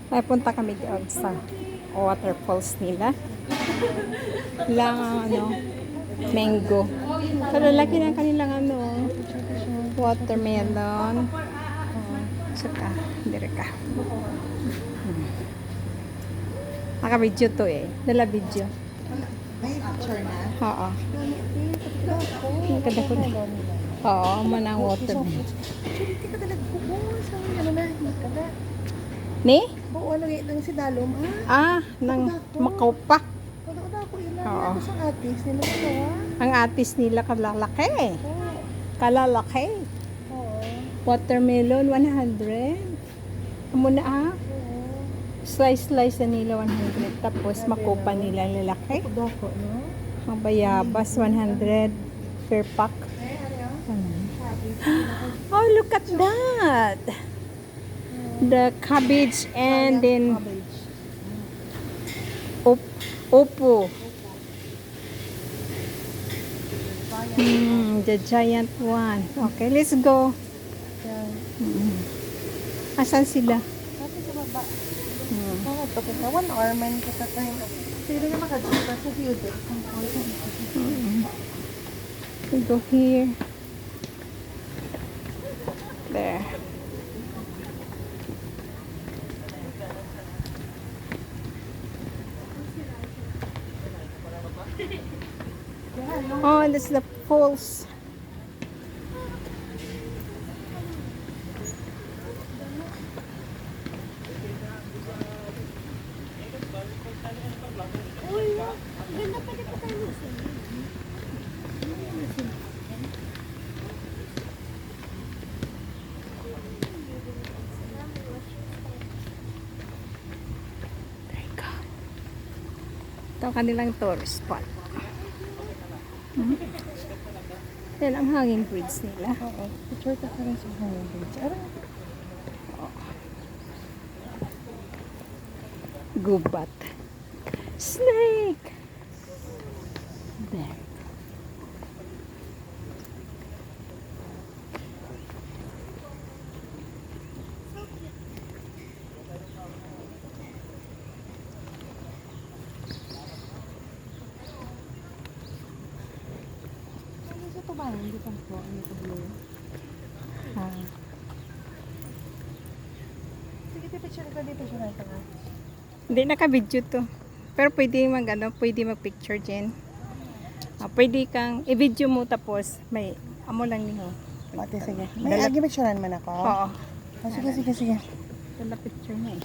Ay, punta kami doon sa waterfalls nila. Lang ano, mango. Kalalaki ng kanilang ano, watermelon. Saka, dire ka. Naka-video to eh. Dala video. May picture na? Oo. Ang ganda ko na. Oo, manang watermelon. Hindi ka talaga kubuha sa ano na, hindi ka na. Ni? Oo, ano yung si Dalom, Nang Macau pa. Wala ko na ako ilan. Oo. Ako sa atis, nila ko Ang atis nila kalalaki. Oo. Kalalaki. Oo. Watermelon, 100. Amo na Oo. Slice-slice na nila 100. Tapos makupa nila lalaki. Ako dako, no? Ang bayabas, 100 per pack. Oh, look at that. The cabbage and then upo. The giant one. Okay, let's go. Asan sila? Kasi sa baba. Ito kita, 1 hour man kita tayo. Sino nga makadita sa Theodore? We go here. There. Oh, and that's the falls. There you go. Ito ang kanilang tourist spot. Yan ang hanging bridge nila. Oo. Picture ka rin sa hanging bridge. Gubat. Snake! There. Ito ba? Hindi pa po. Ano ito blue? Sige, picture ka dito siya natin. Hindi naka-video to. Pero pwede pwede mag-picture dyan. Pwede kang i-video mo tapos may amo lang niyo. Ate, sige. May agi picturean man ako? Oo. Sige. Dala picture na eh.